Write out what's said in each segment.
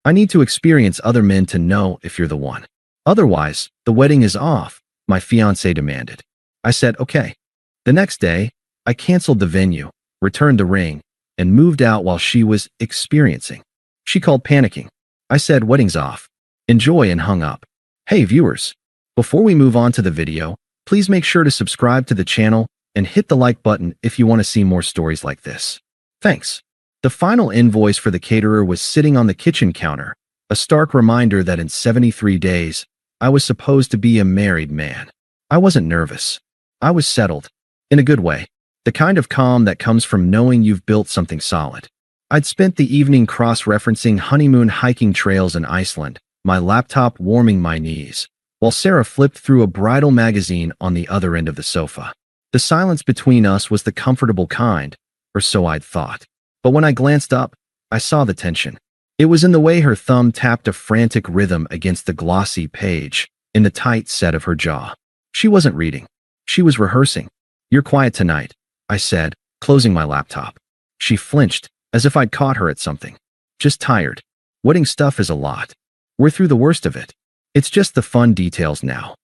I need to experience other men to know if you're the one. Otherwise, the wedding is off, my fiancé demanded. I said, okay. The next day, I canceled the venue, returned the ring, and moved out while she was experiencing. She called panicking. I said, wedding's off. Enjoy, and hung up. Hey viewers, before we move on to the video, please make sure to subscribe to the channel and hit the like button if you want to see more stories like this. Thanks. The final invoice for the caterer was sitting on the kitchen counter, a stark reminder that in 73 days, I was supposed to be a married man. I wasn't nervous. I was settled. In a good way. The kind of calm that comes from knowing you've built something solid. I'd spent the evening cross-referencing honeymoon hiking trails in Iceland, my laptop warming my knees, while Sarah flipped through a bridal magazine on the other end of the sofa. The silence between us was the comfortable kind, or so I'd thought. But when I glanced up, I saw the tension. It was in the way her thumb tapped a frantic rhythm against the glossy page, in the tight set of her jaw. She wasn't reading. She was rehearsing. You're quiet tonight, I said, closing my laptop. She flinched, as if I'd caught her at something. Just tired. Wedding stuff is a lot. We're through the worst of it. It's just the fun details now.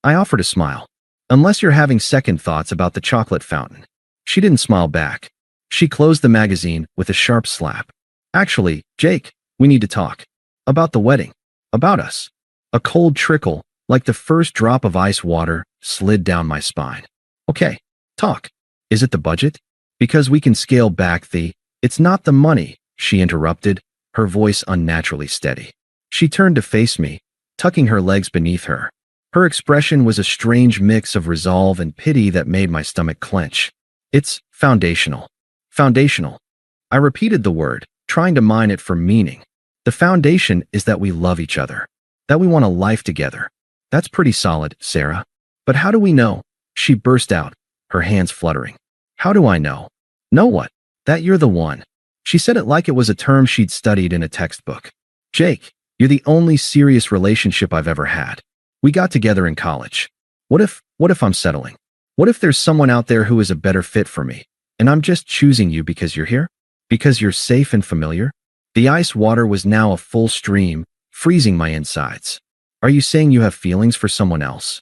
I offered a smile. Unless you're having second thoughts about the chocolate fountain. She didn't smile back. She closed the magazine with a sharp slap. Actually, Jake, we need to talk. About the wedding. About us. A cold trickle, like the first drop of ice water, slid down my spine. Okay, talk. Is it the budget? Because we can scale back the, it's not the money, she interrupted, her voice unnaturally steady. She turned to face me, tucking her legs beneath her. Her expression was a strange mix of resolve and pity that made my stomach clench. It's foundational. Foundational. I repeated the word, trying to mine it for meaning. The foundation is that we love each other. That we want a life together. That's pretty solid, Sarah. But how do we know? She burst out, her hands fluttering. How do I know? Know what? That you're the one. She said it like it was a term she'd studied in a textbook. Jake, you're the only serious relationship I've ever had. We got together in college. What if I'm settling? What if there's someone out there who is a better fit for me, and I'm just choosing you because you're here? Because you're safe and familiar? The ice water was now a full stream, freezing my insides. Are you saying you have feelings for someone else?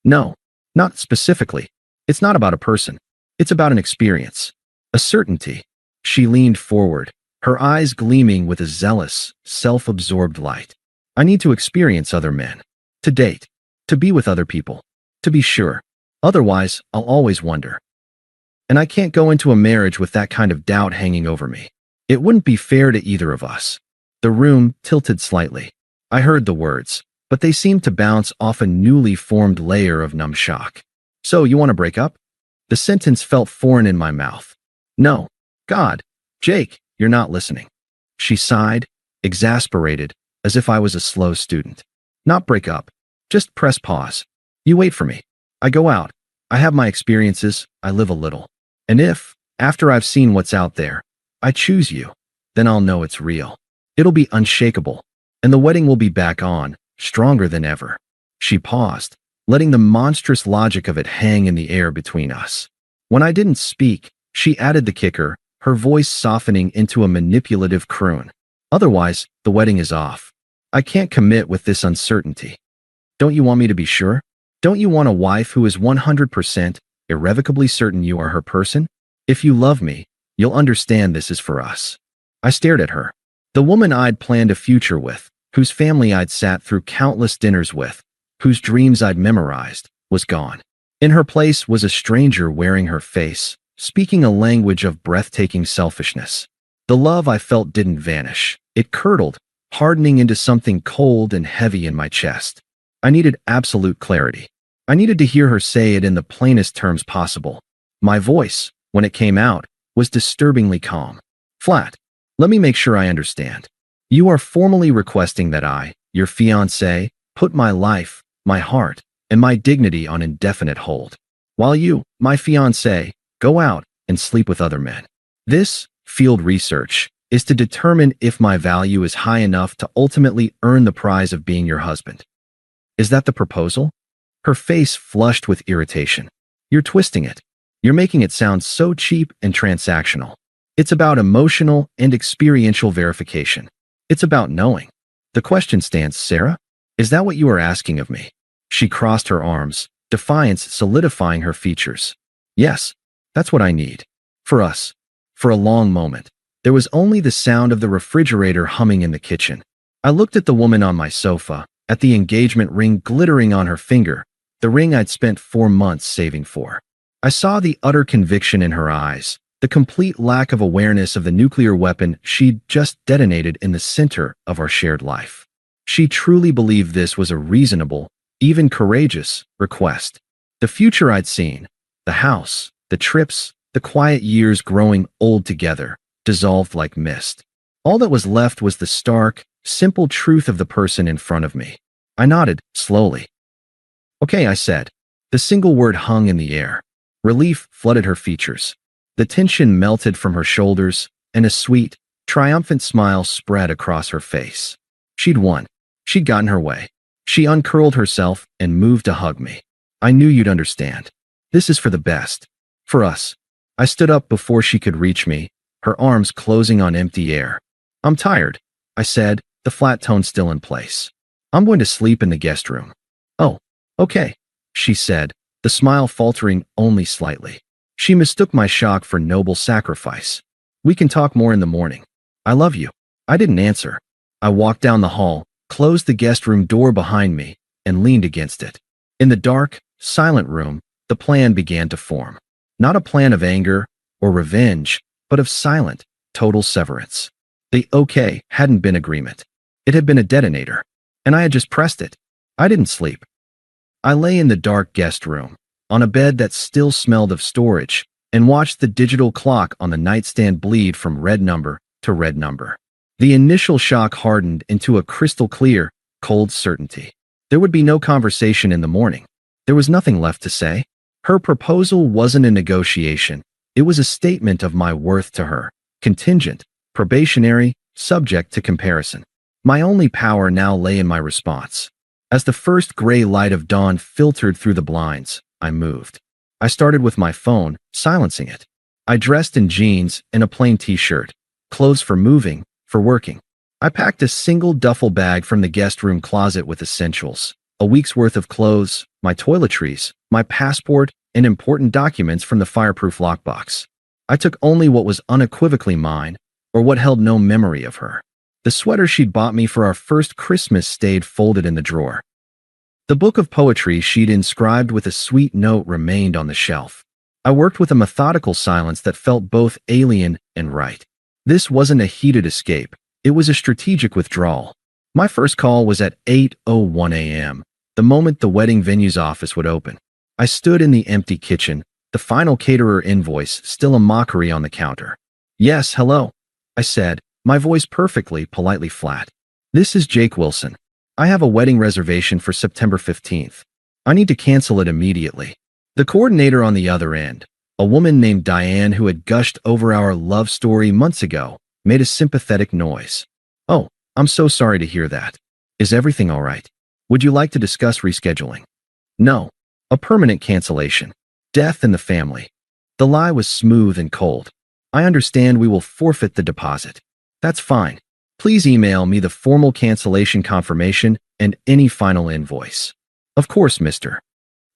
No, not specifically. It's not about a person. It's about an experience. A certainty. She leaned forward, her eyes gleaming with a zealous, self-absorbed light. I need to experience other men. To date. To be with other people. To be sure. Otherwise, I'll always wonder. And I can't go into a marriage with that kind of doubt hanging over me. It wouldn't be fair to either of us. The room tilted slightly. I heard the words, but they seemed to bounce off a newly formed layer of numb shock. So, you want to break up? The sentence felt foreign in my mouth. No. God. Jake, you're not listening. She sighed, exasperated, as if I was a slow student. Not break up. Just press pause. You wait for me. I go out. I have my experiences. I live a little. And if, after I've seen what's out there, I choose you, then I'll know it's real. It'll be unshakable. And the wedding will be back on, stronger than ever. She paused, letting the monstrous logic of it hang in the air between us. When I didn't speak, she added the kicker, her voice softening into a manipulative croon. Otherwise, the wedding is off. I can't commit with this uncertainty. Don't you want me to be sure? Don't you want a wife who is 100% irrevocably certain you are her person? If you love me, you'll understand this is for us. I stared at her. The woman I'd planned a future with, whose family I'd sat through countless dinners with, whose dreams I'd memorized, was gone. In her place was a stranger wearing her face, speaking a language of breathtaking selfishness. The love I felt didn't vanish. It curdled, hardening into something cold and heavy in my chest. I needed absolute clarity. I needed to hear her say it in the plainest terms possible. My voice, when it came out, was disturbingly calm. Flat. Let me make sure I understand. You are formally requesting that I, your fiancé, put my life, my heart, and my dignity on indefinite hold, while you, my fiancé, go out and sleep with other men. This, field research, is to determine if my value is high enough to ultimately earn the prize of being your husband. Is that the proposal? Her face flushed with irritation. You're twisting it. You're making it sound so cheap and transactional. It's about emotional and experiential verification. It's about knowing. The question stands, Sarah? Is that what you are asking of me? She crossed her arms, defiance solidifying her features. Yes, that's what I need. For us. For a long moment, there was only the sound of the refrigerator humming in the kitchen. I looked at the woman on my sofa, at the engagement ring glittering on her finger, the ring I'd spent 4 months saving for. I saw the utter conviction in her eyes, the complete lack of awareness of the nuclear weapon she'd just detonated in the center of our shared life. She truly believed this was a reasonable, even courageous, request. The future I'd seen, the house, the trips, the quiet years growing old together, dissolved like mist. All that was left was the stark, simple truth of the person in front of me. I nodded, slowly. Okay, I said. The single word hung in the air. Relief flooded her features. The tension melted from her shoulders, and a sweet, triumphant smile spread across her face. She'd won. She'd gotten her way. She uncurled herself and moved to hug me. I knew you'd understand. This is for the best. For us. I stood up before she could reach me, her arms closing on empty air. I'm tired, I said, the flat tone still in place. I'm going to sleep in the guest room. Oh, okay, she said, the smile faltering only slightly. She mistook my shock for noble sacrifice. We can talk more in the morning. I love you. I didn't answer. I walked down the hall, closed the guest room door behind me, and leaned against it. In the dark, silent room, the plan began to form. Not a plan of anger or revenge, but of silent, total severance. The okay hadn't been agreement. It had been a detonator, and I had just pressed it. I didn't sleep. I lay in the dark guest room, on a bed that still smelled of storage, and watched the digital clock on the nightstand bleed from red number to red number. The initial shock hardened into a crystal clear, cold certainty. There would be no conversation in the morning. There was nothing left to say. Her proposal wasn't a negotiation. It was a statement of my worth to her, contingent, probationary, subject to comparison. My only power now lay in my response. As the first gray light of dawn filtered through the blinds, I moved. I started with my phone, silencing it. I dressed in jeans and a plain t-shirt, clothes for moving, for working. I packed a single duffel bag from the guest room closet with essentials, a week's worth of clothes, my toiletries, my passport, and important documents from the fireproof lockbox. I took only what was unequivocally mine, or what held no memory of her. The sweater she'd bought me for our first Christmas stayed folded in the drawer. The book of poetry she'd inscribed with a sweet note remained on the shelf. I worked with a methodical silence that felt both alien and right. This wasn't a heated escape. It was a strategic withdrawal. My first call was at 8:01 a.m., the moment the wedding venue's office would open. I stood in the empty kitchen, the final caterer invoice still a mockery on the counter. Yes, hello, I said, my voice perfectly, politely flat. This is Jake Wilson. I have a wedding reservation for September 15th. I need to cancel it immediately. The coordinator on the other end, a woman named Diane who had gushed over our love story months ago, made a sympathetic noise. Oh, I'm so sorry to hear that. Is everything all right? Would you like to discuss rescheduling? No. A permanent cancellation. Death in the family. The lie was smooth and cold. I understand we will forfeit the deposit. That's fine. Please email me the formal cancellation confirmation and any final invoice. Of course, Mr.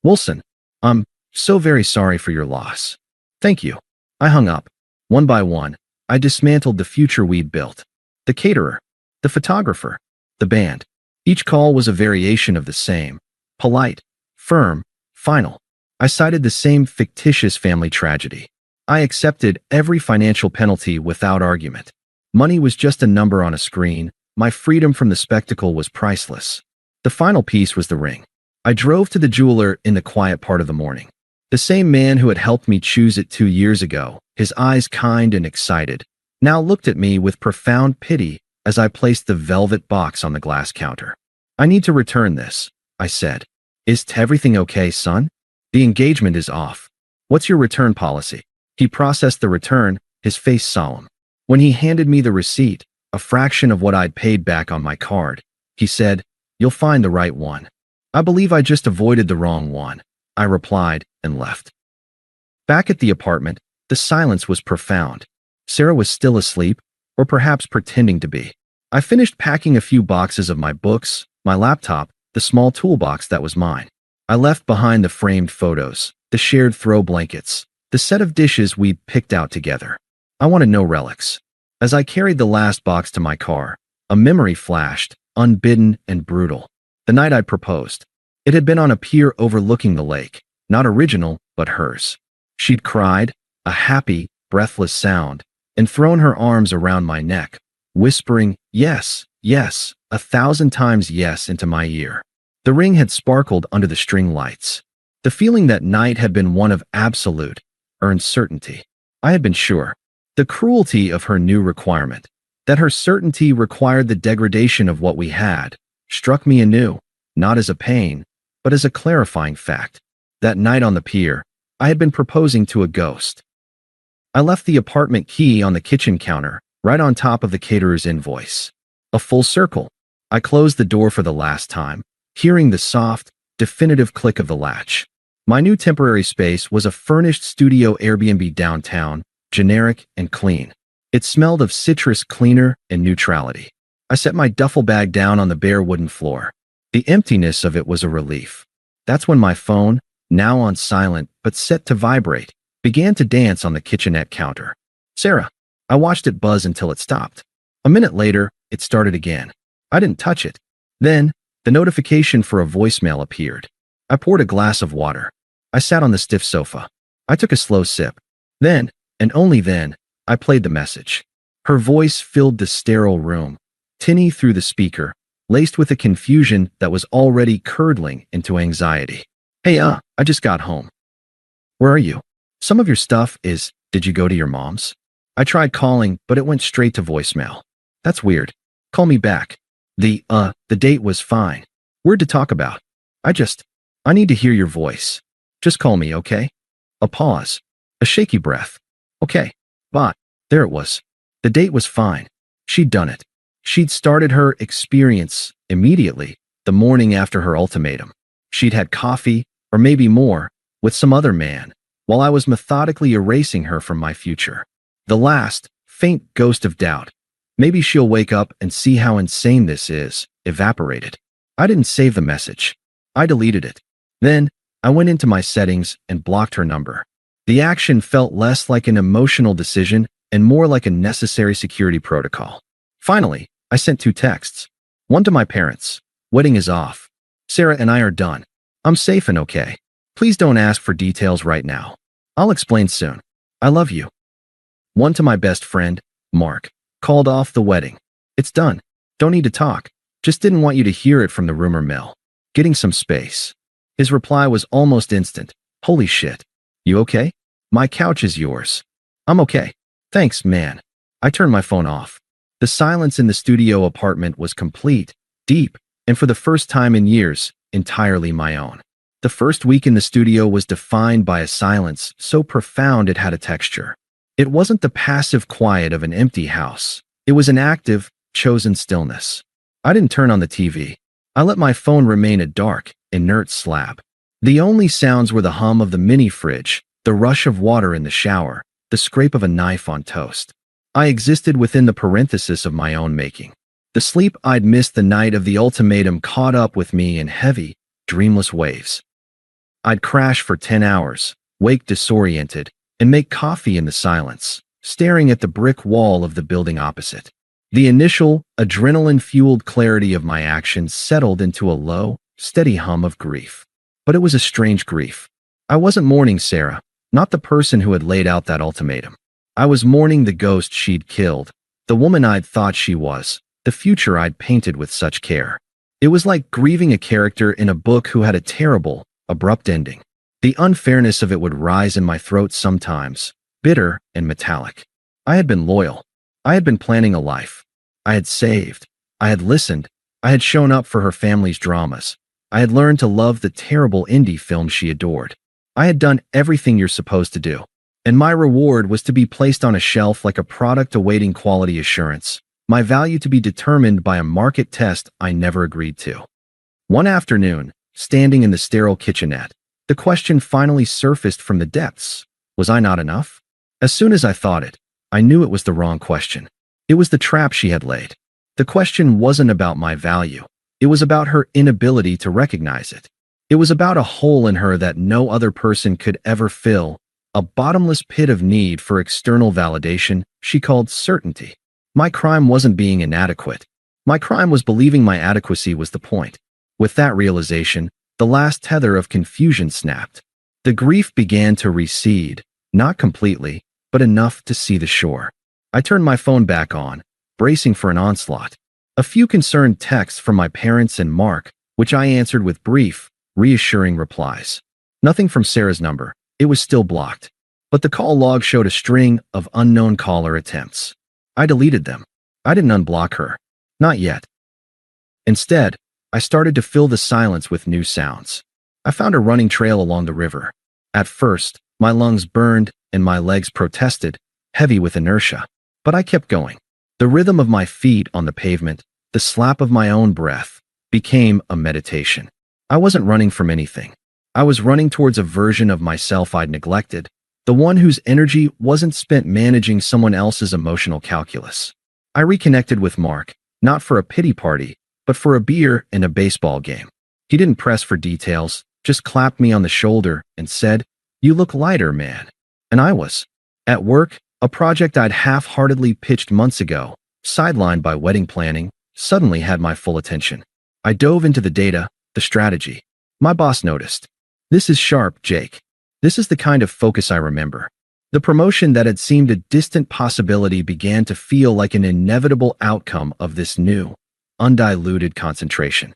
Wilson. I'm so very sorry for your loss. Thank you. I hung up. One by one, I dismantled the future we'd built. The caterer, the photographer, the band. Each call was a variation of the same. Polite, firm, final. I cited the same fictitious family tragedy. I accepted every financial penalty without argument. Money was just a number on a screen. My freedom from the spectacle was priceless. The final piece was the ring. I drove to the jeweler in the quiet part of the morning. The same man who had helped me choose it 2 years ago, his eyes kind and excited, now looked at me with profound pity as I placed the velvet box on the glass counter. I need to return this, I said. Is everything okay, son? The engagement is off. What's your return policy? He processed the return, his face solemn. When he handed me the receipt, a fraction of what I'd paid back on my card, he said, "You'll find the right one." I believe I just avoided the wrong one, I replied and left. Back at the apartment, the silence was profound. Sarah was still asleep, or perhaps pretending to be. I finished packing a few boxes of my books, my laptop, the small toolbox that was mine. I left behind the framed photos, the shared throw blankets, the set of dishes we picked out together. I wanted no relics. As I carried the last box to my car, a memory flashed, unbidden and brutal. The night I'd proposed. It had been on a pier overlooking the lake, not original, but hers. She'd cried, a happy, breathless sound, and thrown her arms around my neck, whispering, yes, yes, 1,000 times yes into my ear. The ring had sparkled under the string lights. The feeling that night had been one of absolute, earned certainty. I had been sure. The cruelty of her new requirement, that her certainty required the degradation of what we had, struck me anew, not as a pain, but as a clarifying fact. That night on the pier, I had been proposing to a ghost. I left the apartment key on the kitchen counter, right on top of the caterer's invoice. A full circle. I closed the door for the last time, hearing the soft, definitive click of the latch. My new temporary space was a furnished studio Airbnb downtown, generic and clean. It smelled of citrus cleaner and neutrality. I set my duffel bag down on the bare wooden floor. The emptiness of it was a relief. That's when my phone, now on silent but set to vibrate, began to dance on the kitchenette counter. Sarah. I watched it buzz until it stopped. A minute later, it started again. I didn't touch it. Then, the notification for a voicemail appeared. I poured a glass of water. I sat on the stiff sofa. I took a slow sip. Then, and only then, I played the message. Her voice filled the sterile room, tinny through the speaker, laced with a confusion that was already curdling into anxiety. Hey, I just got home. Where are you? Some of your stuff is, did you go to your mom's? I tried calling, but it went straight to voicemail. That's weird. Call me back. The date was fine. Weird to talk about. I need to hear your voice. Just call me, okay? A pause. A shaky breath. Okay. But, there it was. The date was fine. She'd done it. She'd started her experience immediately, the morning after her ultimatum. She'd had coffee, or maybe more, with some other man, while I was methodically erasing her from my future. The last, faint ghost of doubt. Maybe she'll wake up and see how insane this is, evaporated. I didn't save the message. I deleted it. Then, I went into my settings and blocked her number. The action felt less like an emotional decision and more like a necessary security protocol. Finally, I sent 2 texts. One to my parents. Wedding is off. Sarah and I are done. I'm safe and okay. Please don't ask for details right now. I'll explain soon. I love you. One to my best friend, Mark. Called off the wedding. It's done. Don't need to talk. Just didn't want you to hear it from the rumor mill. Getting some space. His reply was almost instant. Holy shit. You okay? My couch is yours. I'm okay. Thanks, man. I turned my phone off. The silence in the studio apartment was complete, deep, and for the first time in years, entirely my own. The first week in the studio was defined by a silence so profound it had a texture. It wasn't the passive quiet of an empty house. It was an active, chosen stillness. I didn't turn on the TV. I let my phone remain a dark, inert slab. The only sounds were the hum of the mini fridge, the rush of water in the shower, the scrape of a knife on toast. I existed within the parenthesis of my own making. The sleep I'd missed the night of the ultimatum caught up with me in heavy, dreamless waves. I'd crash for 10 hours, wake disoriented, and make coffee in the silence, staring at the brick wall of the building opposite. The initial, adrenaline-fueled clarity of my actions settled into a low, steady hum of grief. But it was a strange grief. I wasn't mourning Sarah, not the person who had laid out that ultimatum. I was mourning the ghost she'd killed, the woman I'd thought she was, the future I'd painted with such care. It was like grieving a character in a book who had a terrible, abrupt ending. The unfairness of it would rise in my throat sometimes, bitter and metallic. I had been loyal. I had been planning a life. I had saved. I had listened. I had shown up for her family's dramas. I had learned to love the terrible indie films she adored. I had done everything you're supposed to do. And my reward was to be placed on a shelf like a product awaiting quality assurance, my value to be determined by a market test I never agreed to. One afternoon, standing in the sterile kitchenette, the question finally surfaced from the depths. Was I not enough? As soon as I thought it, I knew it was the wrong question. It was the trap she had laid. The question wasn't about my value. It was about her inability to recognize it. It was about a hole in her that no other person could ever fill, a bottomless pit of need for external validation she called certainty. My crime wasn't being inadequate. My crime was believing my adequacy was the point. With that realization, the last tether of confusion snapped. The grief began to recede, not completely, but enough to see the shore. I turned my phone back on, bracing for an onslaught. A few concerned texts from my parents and Mark, which I answered with brief, reassuring replies. Nothing from Sarah's number. It was still blocked. But the call log showed a string of unknown caller attempts. I deleted them. I didn't unblock her. Not yet. Instead, I started to fill the silence with new sounds. I found a running trail along the river. At first, my lungs burned and my legs protested, heavy with inertia. But I kept going. The rhythm of my feet on the pavement, the slap of my own breath, became a meditation. I wasn't running from anything. I was running towards a version of myself I'd neglected, the one whose energy wasn't spent managing someone else's emotional calculus. I reconnected with Mark, not for a pity party, but for a beer and a baseball game. He didn't press for details, just clapped me on the shoulder and said, "You look lighter, man." And I was. At work, a project I'd half-heartedly pitched months ago, sidelined by wedding planning, suddenly had my full attention. I dove into the data, the strategy. My boss noticed. "This is sharp, Jake." This is the kind of focus I remember. The promotion that had seemed a distant possibility began to feel like an inevitable outcome of this new, undiluted concentration.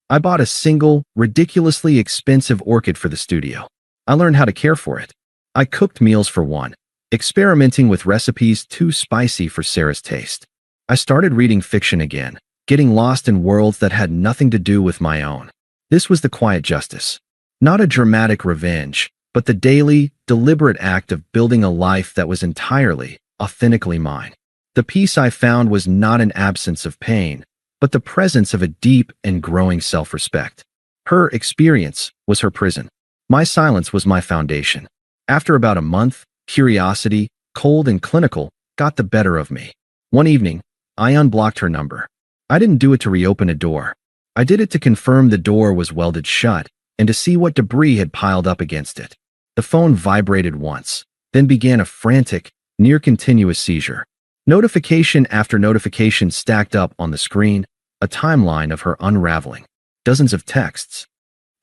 I bought a single, ridiculously expensive orchid for the studio. I learned how to care for it. I cooked meals for one, experimenting with recipes too spicy for Sarah's taste. I started reading fiction again, getting lost in worlds that had nothing to do with my own. This was the quiet justice. Not a dramatic revenge, but the daily, deliberate act of building a life that was entirely, authentically mine. The peace I found was not an absence of pain, but the presence of a deep and growing self-respect. Her experience was her prison. My silence was my foundation. After about a month, curiosity, cold and clinical, got the better of me. One evening, I unblocked her number. I didn't do it to reopen a door. I did it to confirm the door was welded shut and to see what debris had piled up against it. The phone vibrated once, then began a frantic, near-continuous seizure. Notification after notification stacked up on the screen, a timeline of her unraveling. Dozens of texts.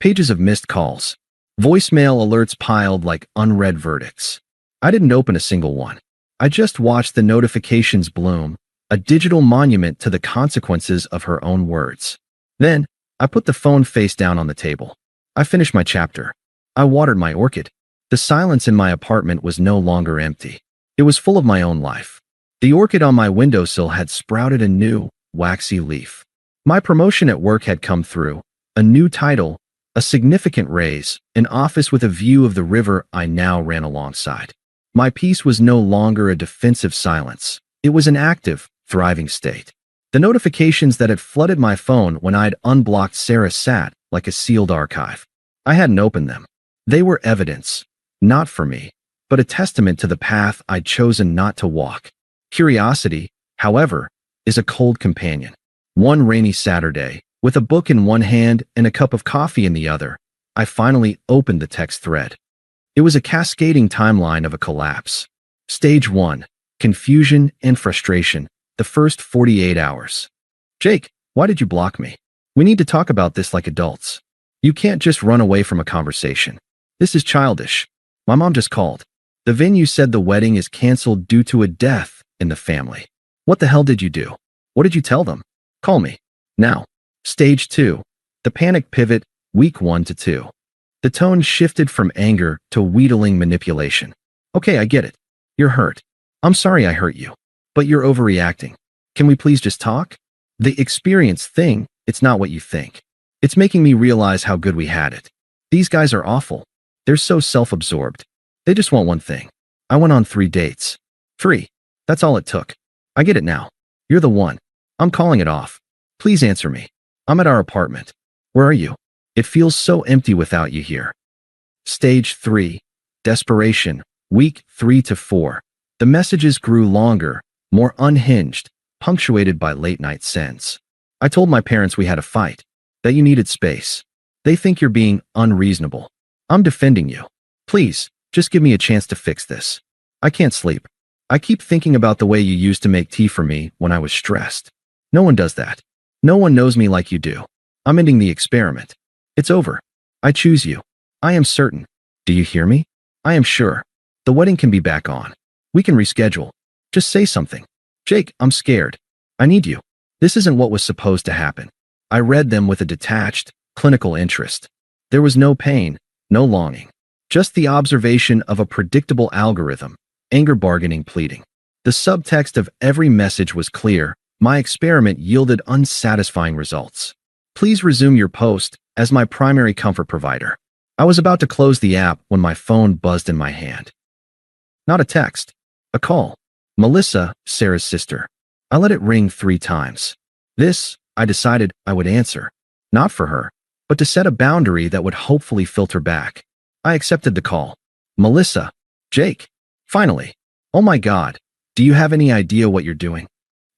Pages of missed calls. Voicemail alerts piled like unread verdicts. I didn't open a single one. I just watched the notifications bloom, a digital monument to the consequences of her own words. Then, I put the phone face down on the table. I finished my chapter. I watered my orchid. The silence in my apartment was no longer empty. It was full of my own life. The orchid on my windowsill had sprouted a new, waxy leaf. My promotion at work had come through, a new title, a significant raise, an office with a view of the river I now ran alongside. My peace was no longer a defensive silence. It was an active, thriving state. The notifications that had flooded my phone when I'd unblocked Sarah sat like a sealed archive. I hadn't opened them. They were evidence, not for me, but a testament to the path I'd chosen not to walk. Curiosity, however, is a cold companion. One rainy Saturday, with a book in one hand and a cup of coffee in the other, I finally opened the text thread. It was a cascading timeline of a collapse. Stage 1, confusion and frustration, the first 48 hours. "Jake, why did you block me? We need to talk about this like adults. You can't just run away from a conversation. This is childish. My mom just called. The venue said the wedding is canceled due to a death in the family. What the hell did you do? What did you tell them? Call me. Now." Stage 2, the panic pivot, week 1 to 2. The tone shifted from anger to wheedling manipulation. "Okay, I get it. You're hurt. I'm sorry I hurt you. But you're overreacting. Can we please just talk? The experience thing, it's not what you think. It's making me realize how good we had it. These guys are awful. They're so self-absorbed. They just want one thing. I went on 3 dates. 3. That's all it took. I get it now. You're the one. I'm calling it off. Please answer me. I'm at our apartment. Where are you? It feels so empty without you here." Stage 3, desperation, week 3 to 4. The messages grew longer, more unhinged, punctuated by late-night sends. I told my parents we had a fight, that you needed space. They think you're being unreasonable. I'm defending you. Please, just give me a chance to fix this. I can't sleep. I keep thinking about the way you used to make tea for me when I was stressed. No one does that. No one knows me like you do. I'm ending the experiment. It's over. I choose you. I am certain. Do you hear me? I am sure. The wedding can be back on. We can reschedule. Just say something. Jake, I'm scared. I need you. This isn't what was supposed to happen. I read them with a detached, clinical interest. There was no pain, no longing. Just the observation of a predictable algorithm, anger bargaining pleading. The subtext of every message was clear. My experiment yielded unsatisfying results. Please resume your post as my primary comfort provider. I was about to close the app when my phone buzzed in my hand. Not a text. A call. Melissa, Sarah's sister. I let it ring 3 times. This, I decided I would answer. Not for her, but to set a boundary that would hopefully filter back. I accepted the call. Melissa. Jake. Finally. Oh my God. Do you have any idea what you're doing?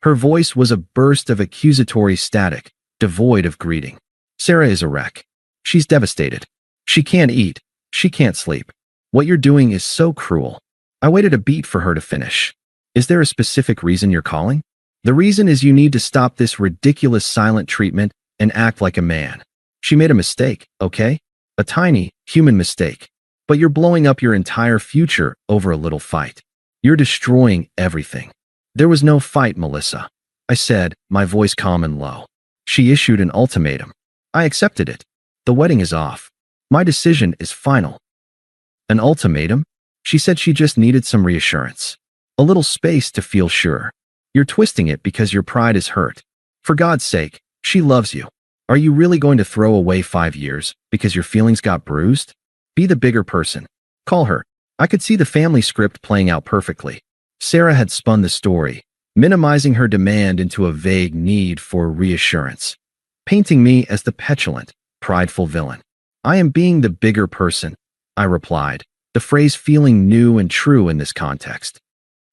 Her voice was a burst of accusatory static, devoid of greeting. Sarah is a wreck. She's devastated. She can't eat. She can't sleep. What you're doing is so cruel. I waited a beat for her to finish. Is there a specific reason you're calling? The reason is you need to stop this ridiculous silent treatment and act like a man. She made a mistake, okay? A tiny, human mistake. But you're blowing up your entire future over a little fight. You're destroying everything. There was no fight, Melissa. I said, my voice calm and low. She issued an ultimatum. I accepted it. The wedding is off. My decision is final. An ultimatum? She said she just needed some reassurance. A little space to feel sure. You're twisting it because your pride is hurt. For God's sake, she loves you. Are you really going to throw away 5 years because your feelings got bruised? Be the bigger person. Call her. I could see the family script playing out perfectly. Sarah had spun the story, minimizing her demand into a vague need for reassurance, painting me as the petulant, prideful villain. I am being the bigger person, I replied, the phrase feeling new and true in this context.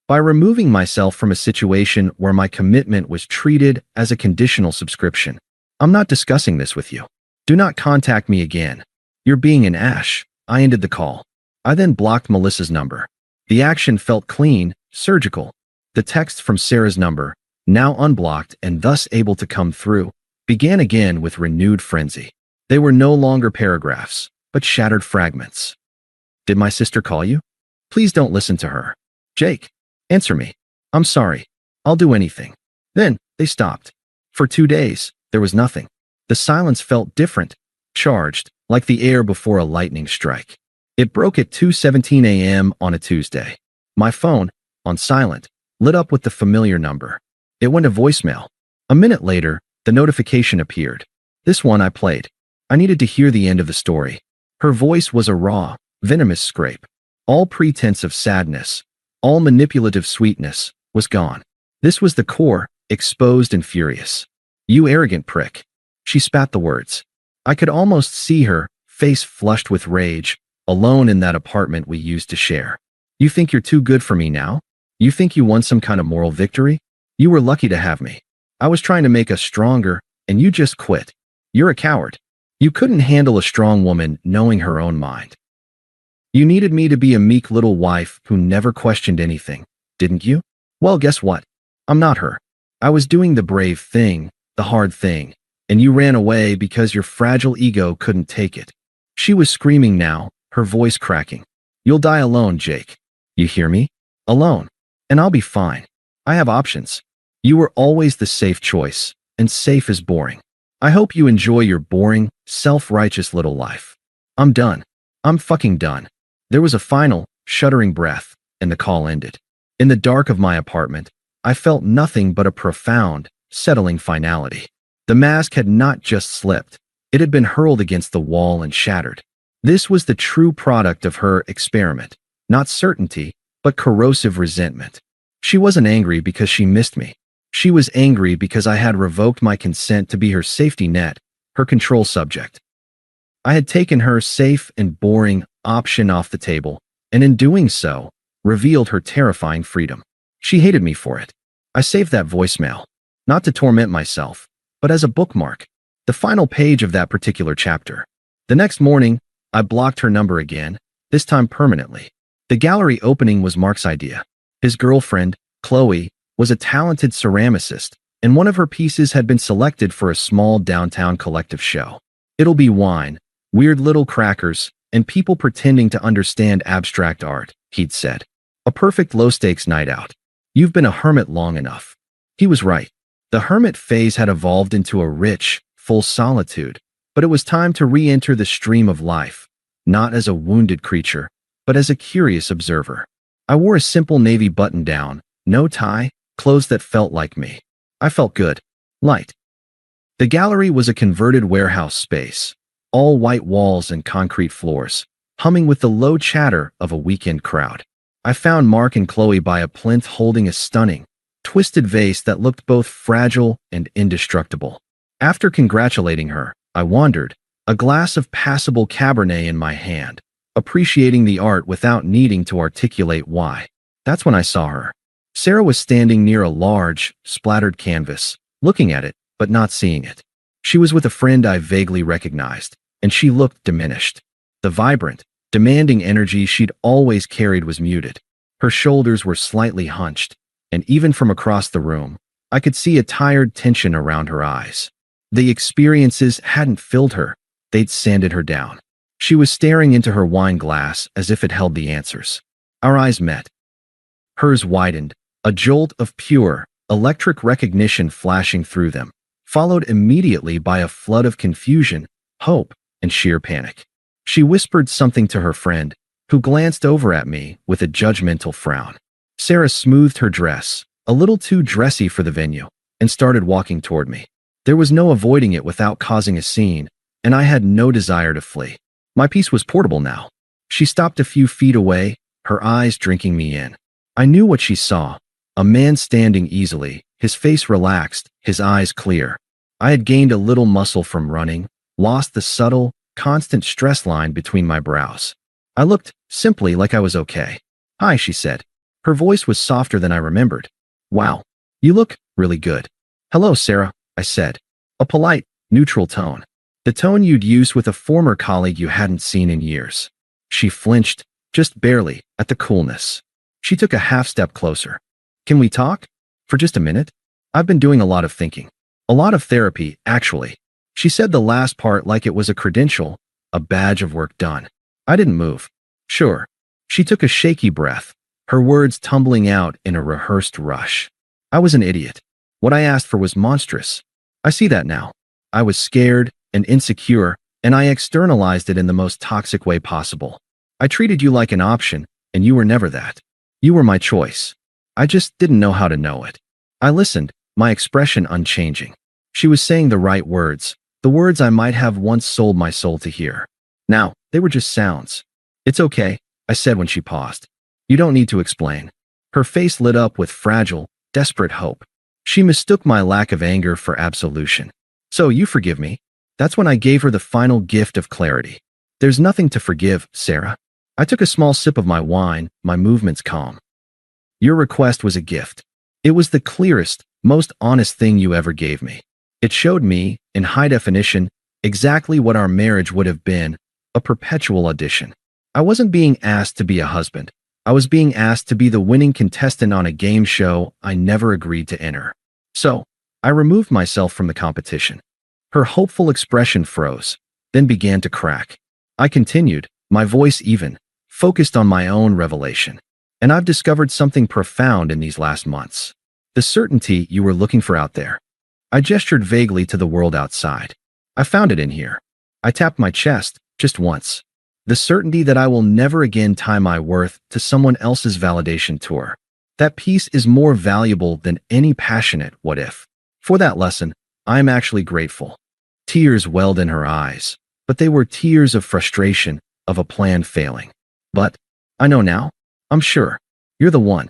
By removing myself from a situation where my commitment was treated as a conditional subscription. I'm not discussing this with you. Do not contact me again. You're being an ash. I ended the call. I then blocked Melissa's number. The action felt clean, surgical. The text from Sarah's number, now unblocked and thus able to come through, began again with renewed frenzy. They were no longer paragraphs, but shattered fragments. Did my sister call you? Please don't listen to her. Jake, answer me. I'm sorry. I'll do anything. Then, they stopped. For 2 days, there was nothing. The silence felt different, charged, like the air before a lightning strike. It broke at 2:17 a.m. on a Tuesday. My phone, on silent, lit up with the familiar number. It went to voicemail. A minute later, the notification appeared. This one I played. I needed to hear the end of the story. Her voice was a raw, venomous scrape. All pretense of sadness, all manipulative sweetness, was gone. This was the core, exposed and furious. You arrogant prick. She spat the words. I could almost see her, face flushed with rage, alone in that apartment we used to share. You think you're too good for me now? You think you won some kind of moral victory? You were lucky to have me. I was trying to make us stronger, and you just quit. You're a coward. You couldn't handle a strong woman knowing her own mind. You needed me to be a meek little wife who never questioned anything, didn't you? Well, guess what? I'm not her. I was doing the brave thing, the hard thing, and you ran away because your fragile ego couldn't take it. She was screaming now, her voice cracking. You'll die alone, Jake. You hear me? Alone. And I'll be fine. I have options. You were always the safe choice, and safe is boring. I hope you enjoy your boring, self-righteous little life. I'm done. I'm fucking done. There was a final, shuddering breath, and the call ended. In the dark of my apartment, I felt nothing but a profound, settling finality. The mask had not just slipped. It had been hurled against the wall and shattered. This was the true product of her experiment. Not certainty, but corrosive resentment. She wasn't angry because she missed me. She was angry because I had revoked my consent to be her safety net, her control subject. I had taken her safe and boring option off the table, and in doing so, revealed her terrifying freedom. She hated me for it. I saved that voicemail, not to torment myself, but as a bookmark, the final page of that particular chapter. The next morning, I blocked her number again, this time permanently. The gallery opening was Mark's idea. His girlfriend, Chloe, was a talented ceramicist, and one of her pieces had been selected for a small downtown collective show. It'll be wine, weird little crackers, and people pretending to understand abstract art, he'd said. A perfect low-stakes night out. You've been a hermit long enough. He was right. The hermit phase had evolved into a rich, full solitude, but it was time to re-enter the stream of life, not as a wounded creature, but as a curious observer. I wore a simple navy button-down, no tie, clothes that felt like me. I felt good. Light. The gallery was a converted warehouse space, all white walls and concrete floors, humming with the low chatter of a weekend crowd. I found Mark and Chloe by a plinth holding a stunning, twisted vase that looked both fragile and indestructible. After congratulating her, I wandered, a glass of passable Cabernet in my hand, appreciating the art without needing to articulate why. That's when I saw her. Sarah was standing near a large, splattered canvas, looking at it, but not seeing it. She was with a friend I vaguely recognized, and she looked diminished. The vibrant, demanding energy she'd always carried was muted. Her shoulders were slightly hunched, and even from across the room, I could see a tired tension around her eyes. The experiences hadn't filled her, they'd sanded her down. She was staring into her wine glass as if it held the answers. Our eyes met. Hers widened, a jolt of pure, electric recognition flashing through them, followed immediately by a flood of confusion, hope, and sheer panic. She whispered something to her friend, who glanced over at me with a judgmental frown. Sarah smoothed her dress, a little too dressy for the venue, and started walking toward me. There was no avoiding it without causing a scene, and I had no desire to flee. My piece was portable now. She stopped a few feet away, her eyes drinking me in. I knew what she saw, a man standing easily, his face relaxed, his eyes clear. I had gained a little muscle from running, lost the subtle, constant stress line between my brows. I looked simply like I was okay. Hi, she said. Her voice was softer than I remembered. Wow, you look really good. Hello, Sarah, I said. A polite, neutral tone. The tone you'd use with a former colleague you hadn't seen in years. She flinched, just barely, at the coolness. She took a half step closer. Can we talk? For just a minute? I've been doing a lot of thinking. A lot of therapy, actually. She said the last part like it was a credential, a badge of work done. I didn't move. Sure. She took a shaky breath, her words tumbling out in a rehearsed rush. I was an idiot. What I asked for was monstrous. I see that now. I was scared and insecure, and I externalized it in the most toxic way possible. I treated you like an option, and you were never that. You were my choice. I just didn't know how to know it. I listened, my expression unchanging. She was saying the right words, the words I might have once sold my soul to hear. Now, they were just sounds. It's okay, I said when she paused. You don't need to explain. Her face lit up with fragile, desperate hope. She mistook my lack of anger for absolution. So you forgive me? That's when I gave her the final gift of clarity. There's nothing to forgive, Sarah. I took a small sip of my wine, my movements calm. Your request was a gift. It was the clearest, most honest thing you ever gave me. It showed me, in high definition, exactly what our marriage would have been, a perpetual audition. I wasn't being asked to be a husband. I was being asked to be the winning contestant on a game show I never agreed to enter. So, I removed myself from the competition. Her hopeful expression froze, then began to crack. I continued, my voice even, focused on my own revelation. And I've discovered something profound in these last months. The certainty you were looking for out there. I gestured vaguely to the world outside. I found it in here. I tapped my chest, just once. The certainty that I will never again tie my worth to someone else's validation tour. That piece is more valuable than any passionate what if. For that lesson, I am actually grateful. Tears welled in her eyes, but they were tears of frustration, of a plan failing. But, I know now, I'm sure, you're the one.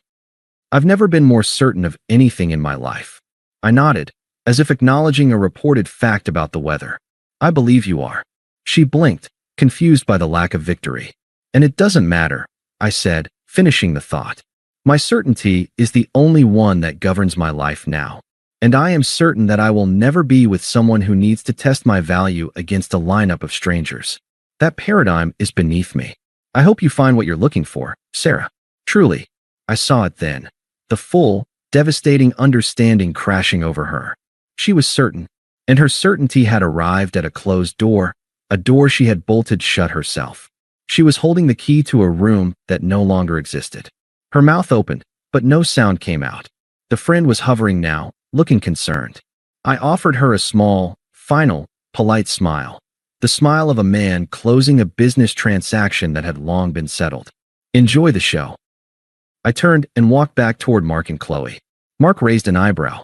I've never been more certain of anything in my life. I nodded, as if acknowledging a reported fact about the weather. I believe you are. She blinked, confused by the lack of victory. And it doesn't matter, I said, finishing the thought. My certainty is the only one that governs my life now. And I am certain that I will never be with someone who needs to test my value against a lineup of strangers. That paradigm is beneath me. I hope you find what you're looking for, Sarah. Truly, I saw it then. The full, devastating understanding crashing over her. She was certain, and her certainty had arrived at a closed door, a door she had bolted shut herself. She was holding the key to a room that no longer existed. Her mouth opened, but no sound came out. The friend was hovering now, looking concerned. I offered her a small, final, polite smile. The smile of a man closing a business transaction that had long been settled. Enjoy the show. I turned and walked back toward Mark and Chloe. Mark raised an eyebrow.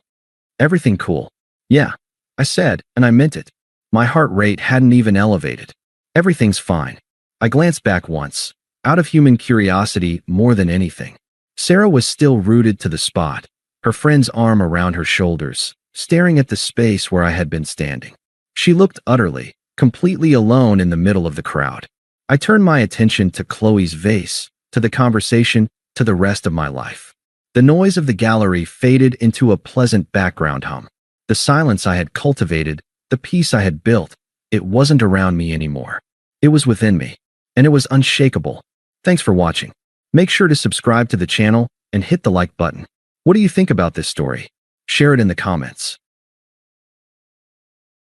Everything cool? Yeah, I said, and I meant it. My heart rate hadn't even elevated. Everything's fine. I glanced back once, out of human curiosity more than anything. Sarah was still rooted to the spot, her friend's arm around her shoulders, staring at the space where I had been standing. She looked utterly, completely alone in the middle of the crowd. I turned my attention to Chloe's vase, to the conversation, to the rest of my life. The noise of the gallery faded into a pleasant background hum. The silence I had cultivated, the peace I had built, it wasn't around me anymore. It was within me, and it was unshakable. Thanks for watching. Make sure to subscribe to the channel and hit the like button. What do you think about this story? Share it in the comments.